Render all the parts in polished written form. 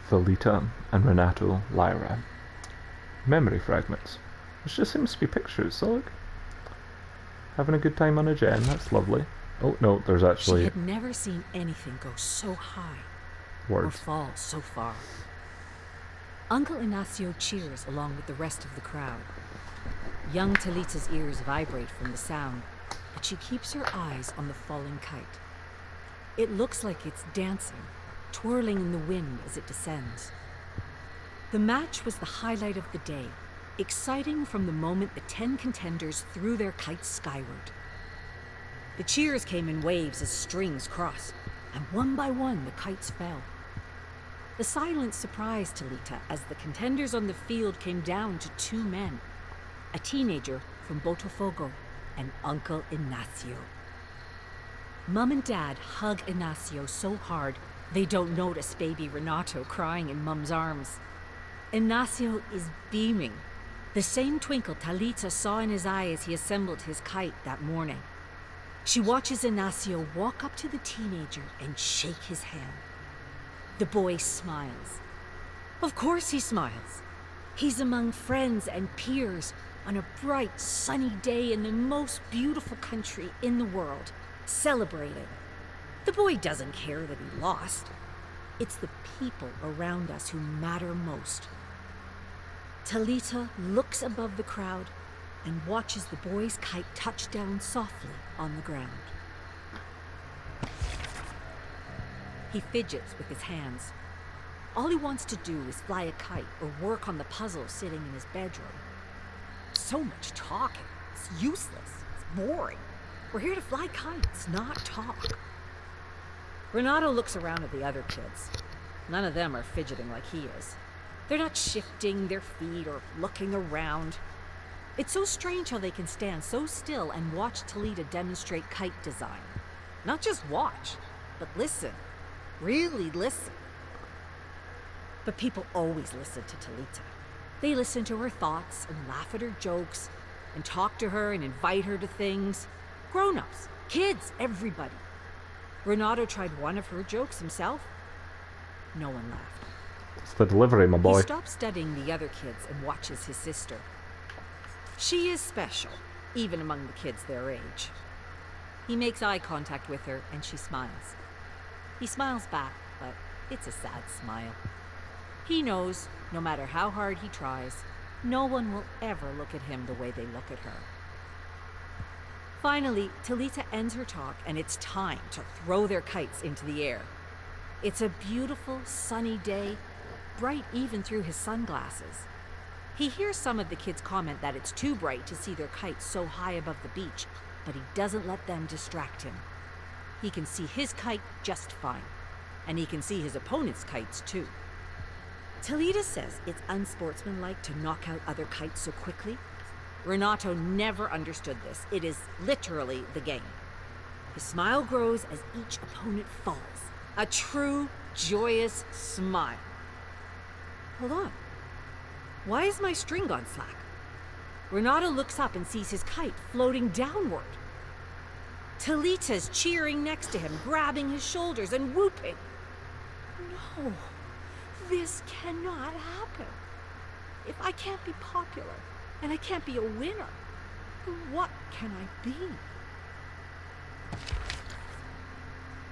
Thalita and Renato, Lyra. Memory fragments. Which just seems to be pictures, so look. Having a good time on a gen, that's lovely. Oh no, there's actually... She had never seen anything go so high or words. fall so far. Uncle Ignacio cheers along with the rest of the crowd. Young Thalita's ears vibrate from the sound, but she keeps her eyes on the falling kite. It looks like it's dancing, twirling in the wind as it descends. The match was the highlight of the day, exciting from the moment the 10 contenders threw their kites skyward. The cheers came in waves as strings crossed, and one by one the kites fell. The silence surprised Thalita as the contenders on the field came down to 2 men, a teenager from Botafogo and Uncle Ignacio. Mom and Dad hug Ignacio so hard they don't notice baby Renato crying in Mom's arms. Ignacio is beaming, the same twinkle Thalita saw in his eye as he assembled his kite that morning. She watches Ignacio walk up to the teenager and shake his hand. The boy smiles. Of course he smiles. He's among friends and peers on a bright, sunny day in the most beautiful country in the world, celebrating. The boy doesn't care that he lost. It's the people around us who matter most. Thalita looks above the crowd and watches the boy's kite touch down softly on the ground. He fidgets with his hands. All he wants to do is fly a kite or work on the puzzle sitting in his bedroom. So much talking. It's useless. It's boring. We're here to fly kites, not talk. Renato looks around at the other kids. None of them are fidgeting like he is. They're not shifting their feet or looking around. It's so strange how they can stand so still and watch Thalita demonstrate kite design. Not just watch, but listen. Really listen. But people always listen to Thalita. They listen to her thoughts and laugh at her jokes and talk to her and invite her to things. Grown-ups, kids, everybody. Renato tried one of her jokes himself. No one laughed. It's the delivery, my boy. He stops studying the other kids and watches his sister. She is special, even among the kids their age. He makes eye contact with her and she smiles. He smiles back, but it's a sad smile. He knows, no matter how hard he tries, no one will ever look at him the way they look at her. Finally, Thalita ends her talk and it's time to throw their kites into the air. It's a beautiful, sunny day, bright even through his sunglasses. He hears some of the kids comment that it's too bright to see their kites so high above the beach, but he doesn't let them distract him. He can see his kite just fine, and he can see his opponent's kites too. Thalita says it's unsportsmanlike to knock out other kites so quickly. Renato never understood this. It is literally the game. His smile grows as each opponent falls. A true, joyous smile. Hold on. Why is my string gone slack? Renato looks up and sees his kite floating downward. Thalita's cheering next to him, grabbing his shoulders and whooping. No, this cannot happen. If I can't be popular and I can't be a winner, then what can I be?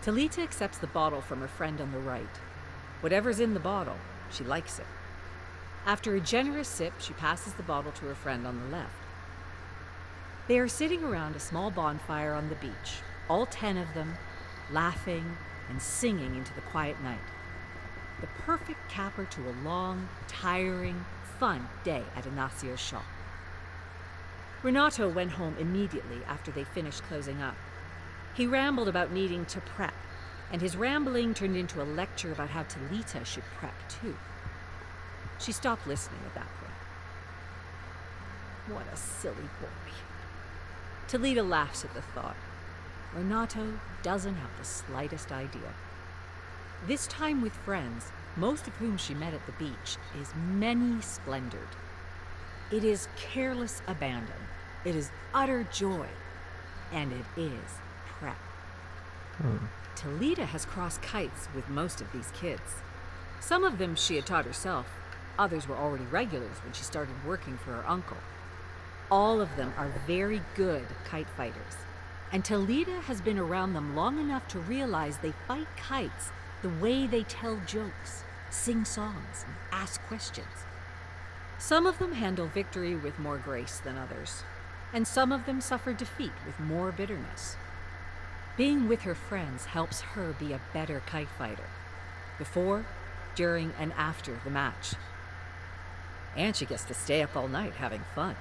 Thalita accepts the bottle from her friend on the right. Whatever's in the bottle, she likes it. After a generous sip, she passes the bottle to her friend on the left. They are sitting around a small bonfire on the beach, all 10 of them, laughing and singing into the quiet night. The perfect capper to a long, tiring, fun day at Ignacio's shop. Renato went home immediately after they finished closing up. He rambled about needing to prep, and his rambling turned into a lecture about how Thalita should prep too. She stopped listening at that point. What a silly boy. Thalita laughs at the thought. Renato doesn't have the slightest idea. This time with friends, most of whom she met at the beach, is many-splendored. It is careless abandon. It is utter joy. And it is prep. Thalita has crossed kites with most of these kids. Some of them she had taught herself. Others were already regulars when she started working for her uncle. All of them are very good kite fighters. And Thalita has been around them long enough to realize they fight kites the way they tell jokes, sing songs, and ask questions. Some of them handle victory with more grace than others, and some of them suffer defeat with more bitterness. Being with her friends helps her be a better kite fighter, before, during, and after the match. And she gets to stay up all night having fun.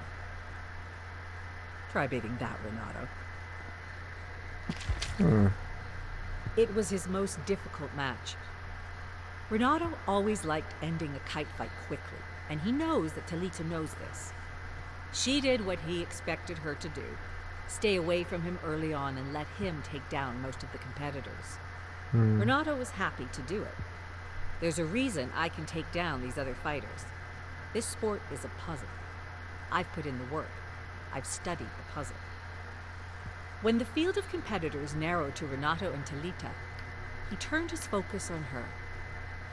Try beating that, Renato. It was his most difficult match. Renato always liked ending a kite fight quickly, and he knows that Thalita knows this. She did what he expected her to do, stay away from him early on and let him take down most of the competitors. Renato was happy to do it. There's a reason I can take down these other fighters. This sport is a puzzle. I've put in the work. I've studied the puzzle. When the field of competitors narrowed to Renato and Thalita, he turned his focus on her.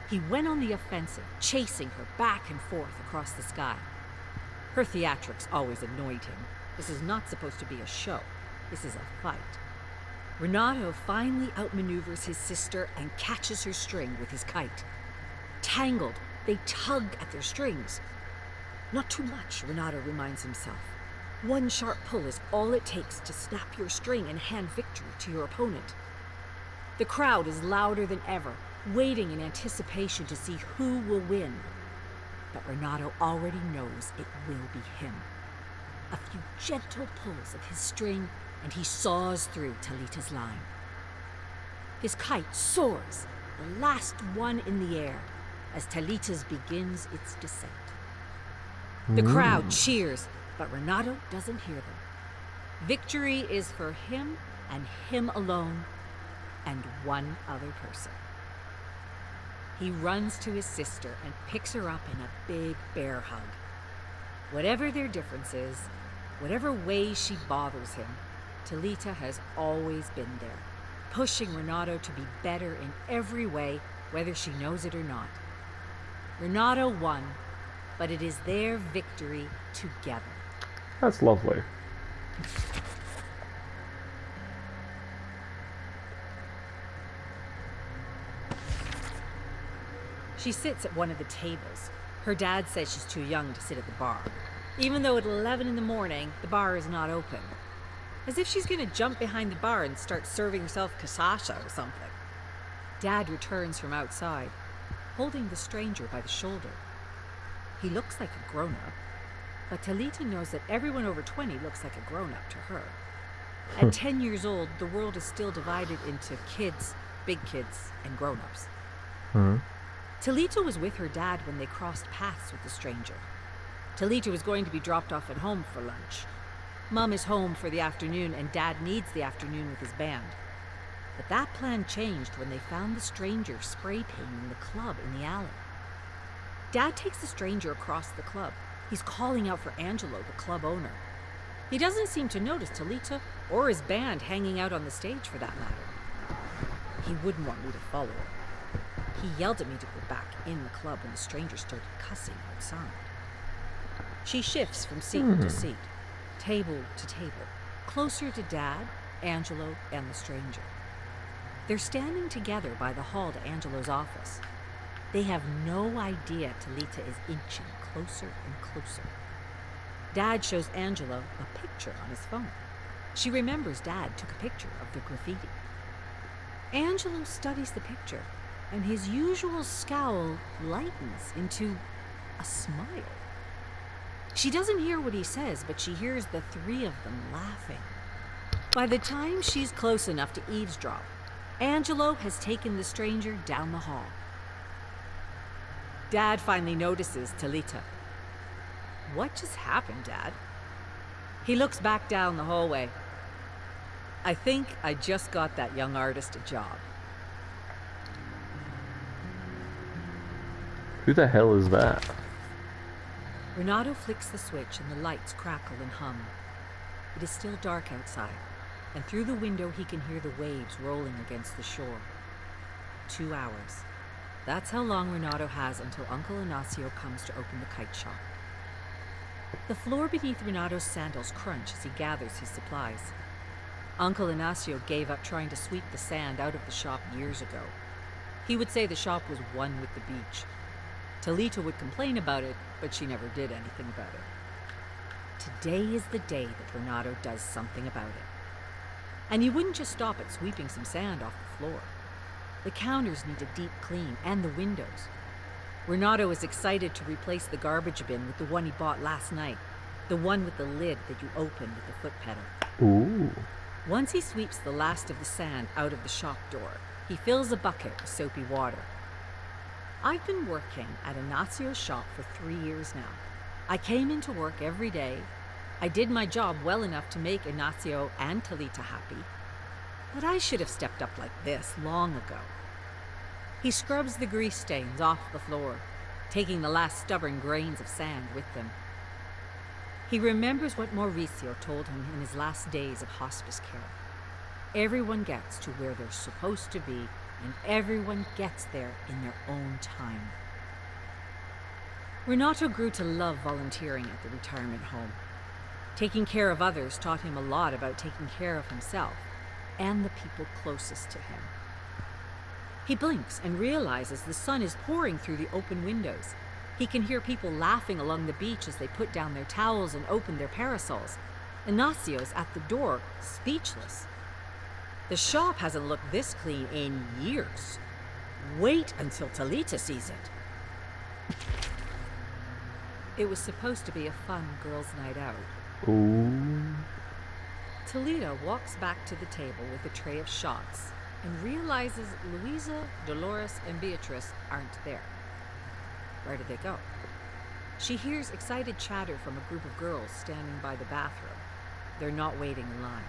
He went on the offensive, chasing her back and forth across the sky. Her theatrics always annoyed him. This is not supposed to be a show. This is a fight. Renato finally outmaneuvers his sister and catches her string with his kite. Tangled, they tug at their strings. Not too much, Renato reminds himself. One sharp pull is all it takes to snap your string and hand victory to your opponent. The crowd is louder than ever, waiting in anticipation to see who will win. But Renato already knows it will be him. A few gentle pulls of his string, and he saws through Thalita's line. His kite soars, the last one in the air, as Thalita's begins its descent. The crowd cheers, but Renato doesn't hear them. Victory is for him and him alone, and one other person. He runs to his sister and picks her up in a big bear hug. Whatever their differences, whatever way she bothers him, Thalita has always been there, pushing Renato to be better in every way, whether she knows it or not. Renato won, but it is their victory together. That's lovely. She sits at one of the tables. Her dad says she's too young to sit at the bar, even though at 11 in the morning, the bar is not open. As if she's going to jump behind the bar and start serving herself cachaça or something. Dad returns from outside, holding the stranger by the shoulder. He looks like a grown-up, but Thalita knows that everyone over 20 looks like a grown-up to her. At 10 years old, the world is still divided into kids, big kids, and grown-ups. Thalita was with her dad when they crossed paths with the stranger. Thalita was going to be dropped off at home for lunch. Mom is home for the afternoon, and Dad needs the afternoon with his band. But that plan changed when they found the stranger spray painting the club in the alley. Dad takes the stranger across the club. He's calling out for Angelo, the club owner. He doesn't seem to notice Thalita or his band hanging out on the stage for that matter. He wouldn't want me to follow him. He yelled at me to go back in the club when the stranger started cussing outside. She shifts from seat to seat, table to table, closer to Dad, Angelo, and the stranger. They're standing together by the hall to Angelo's office. They have no idea Thalita is inching closer and closer. Dad shows Angelo a picture on his phone. She remembers Dad took a picture of the graffiti. Angelo studies the picture, and his usual scowl lightens into a smile. She doesn't hear what he says, but she hears the three of them laughing. By the time she's close enough to eavesdrop, Angelo has taken the stranger down the hall. Dad finally notices Thalita. What just happened, Dad? He looks back down the hallway. I think I just got that young artist a job. Who the hell is that? Renato flicks the switch and the lights crackle and hum. It is still dark outside, and through the window he can hear the waves rolling against the shore. 2 hours. That's how long Renato has until Uncle Ignacio comes to open the kite shop. The floor beneath Renato's sandals crunch as he gathers his supplies. Uncle Ignacio gave up trying to sweep the sand out of the shop years ago. He would say the shop was one with the beach. Thalita would complain about it, but she never did anything about it. Today is the day that Renato does something about it. And he wouldn't just stop at sweeping some sand off the floor. The counters need a deep clean, and the windows. Renato is excited to replace the garbage bin with the one he bought last night, the one with the lid that you open with the foot pedal. Ooh. Once he sweeps the last of the sand out of the shop door, he fills a bucket with soapy water. I've been working at Ignacio's shop for 3 years now. I came into work every day. I did my job well enough to make Ignacio and Thalita happy. But I should have stepped up like this long ago. He scrubs the grease stains off the floor, taking the last stubborn grains of sand with them. He remembers what Mauricio told him in his last days of hospice care. Everyone gets to where they're supposed to be, and everyone gets there in their own time. Renato grew to love volunteering at the retirement home. Taking care of others taught him a lot about taking care of himself and the people closest to him. He blinks and realizes the sun is pouring through the open windows. He can hear people laughing along the beach as they put down their towels and open their parasols. Ignacio's at the door, speechless. The shop hasn't looked this clean in years. Wait until Thalita sees it. It was supposed to be a fun girls' night out. Ooh. Thalita walks back to the table with a tray of shots and realizes Luisa, Dolores, and Beatrice aren't there. Where did they go? She hears excited chatter from a group of girls standing by the bathroom. They're not waiting in line.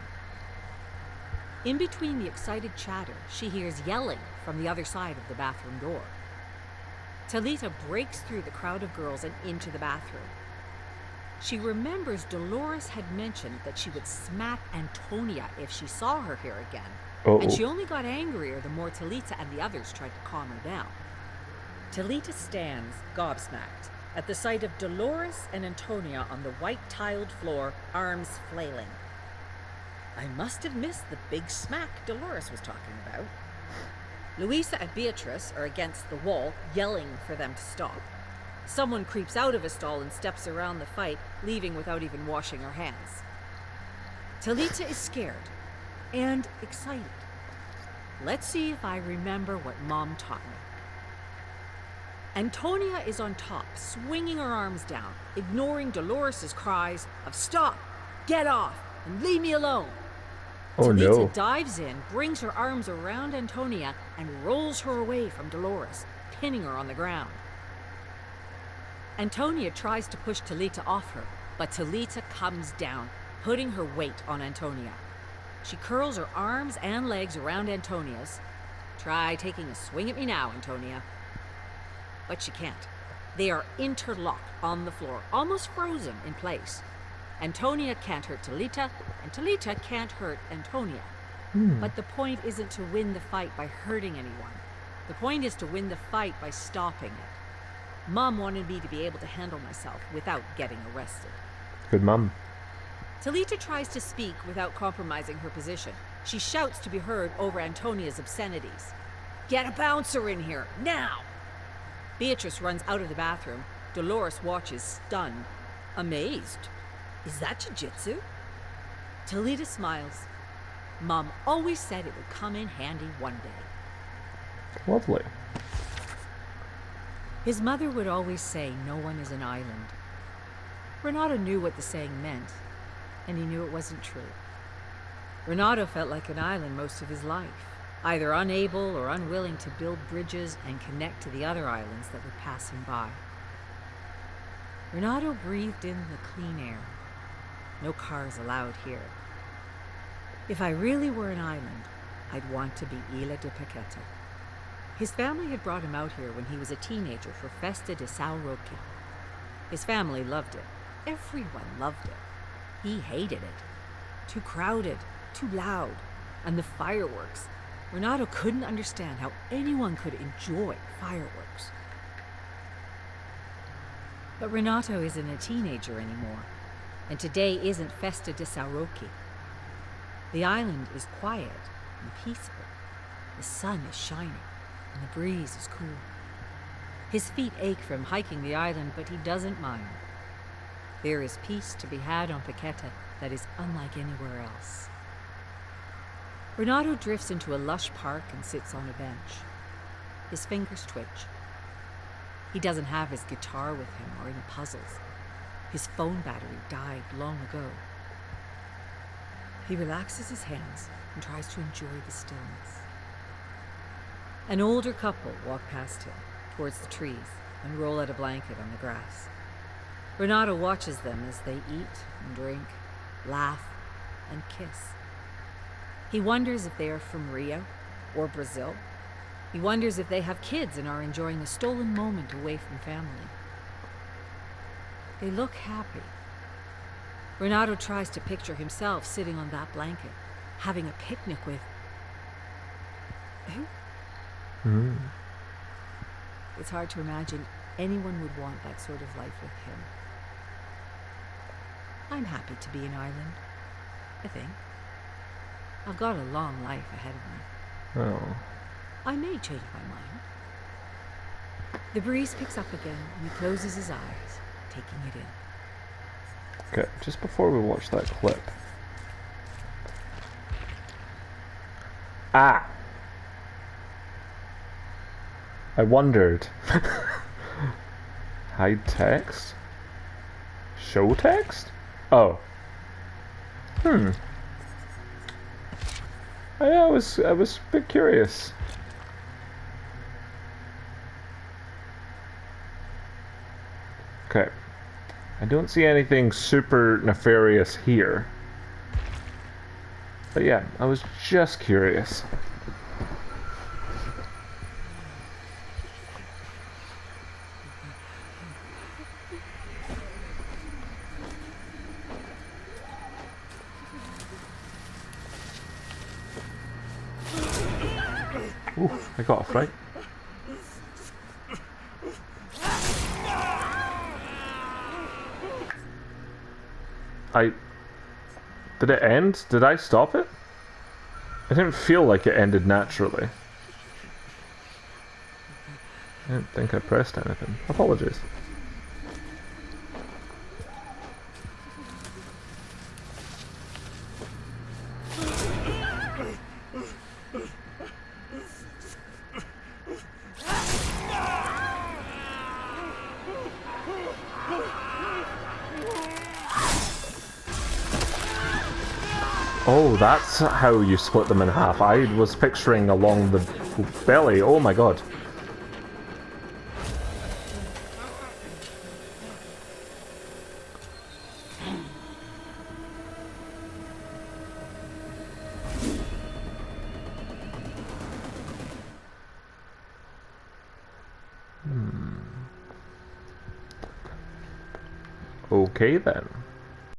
In between the excited chatter, she hears yelling from the other side of the bathroom door. Thalita breaks through the crowd of girls and into the bathroom. She remembers Dolores had mentioned that she would smack Antonia if she saw her here again. Uh-oh. And she only got angrier the more Thalita and the others tried to calm her down. Thalita stands, gobsmacked, at the sight of Dolores and Antonia on the white-tiled floor, arms flailing. I must have missed the big smack Dolores was talking about. Luisa and Beatrice are against the wall, yelling for them to stop. Someone creeps out of a stall and steps around the fight, leaving without even washing her hands. Thalita is scared and excited. Let's see if I remember what Mom taught me. Antonia is on top, swinging her arms down, ignoring Dolores' cries of "Stop! Get off! And leave me alone!" Oh Thalita no. dives in, brings her arms around Antonia, and rolls her away from Dolores, pinning her on the ground. Antonia tries to push Thalita off her, but Thalita comes down, putting her weight on Antonia. She curls her arms and legs around Antonia's. Try taking a swing at me now, Antonia. But she can't. They are interlocked on the floor, almost frozen in place. Antonia can't hurt Thalita, and Thalita can't hurt Antonia. But the point isn't to win the fight by hurting anyone. The point is to win the fight by stopping it. Mom wanted me to be able to handle myself without getting arrested. Good mum. Thalita tries to speak without compromising her position. She shouts to be heard over Antonia's obscenities. "Get a bouncer in here, now!" Beatrice runs out of the bathroom. Dolores watches, stunned, amazed. Is that jiu-jitsu? Thalita smiles. Mom always said it would come in handy one day. Lovely. His mother would always say, "No one is an island." Renato knew what the saying meant, and he knew it wasn't true. Renato felt like an island most of his life, either unable or unwilling to build bridges and connect to the other islands that would pass him by. Renato breathed in the clean air. No cars allowed here. If I really were an island, I'd want to be Ilha de Paqueta. His family had brought him out here when he was a teenager for Festa de São Roque. His family loved it. Everyone loved it. He hated it. Too crowded, too loud, and the fireworks. Renato couldn't understand how anyone could enjoy fireworks. But Renato isn't a teenager anymore, and today isn't Festa de Sauroki. The island is quiet and peaceful. The sun is shining, and the breeze is cool. His feet ache from hiking the island, but he doesn't mind. There is peace to be had on Paqueta that is unlike anywhere else. Renato drifts into a lush park and sits on a bench. His fingers twitch. He doesn't have his guitar with him or any puzzles. His phone battery died long ago. He relaxes his hands and tries to enjoy the stillness. An older couple walk past him, towards the trees, and roll out a blanket on the grass. Renato watches them as they eat and drink, laugh, and kiss. He wonders if they are from Rio or Brazil. He wonders if they have kids and are enjoying a stolen moment away from family. They look happy. Renato tries to picture himself sitting on that blanket, having a picnic with... who? It's hard to imagine anyone would want that sort of life with him. I'm happy to be an island, I think. I've got a long life ahead of me. Oh. I may change my mind. The breeze picks up again and he closes his eyes, taking it in. Okay, just before we watch that clip. Ah! I wondered. Hide text? Show text? Oh. I was a bit curious. Okay. I don't see anything super nefarious here. But yeah, I was just curious. Ooh, I got a fright. Did it end? Did I stop it? I didn't feel like it ended naturally. I didn't think I pressed anything. Apologies. Oh, that's how you split them in half. I was picturing along the belly. Oh my god. Okay then.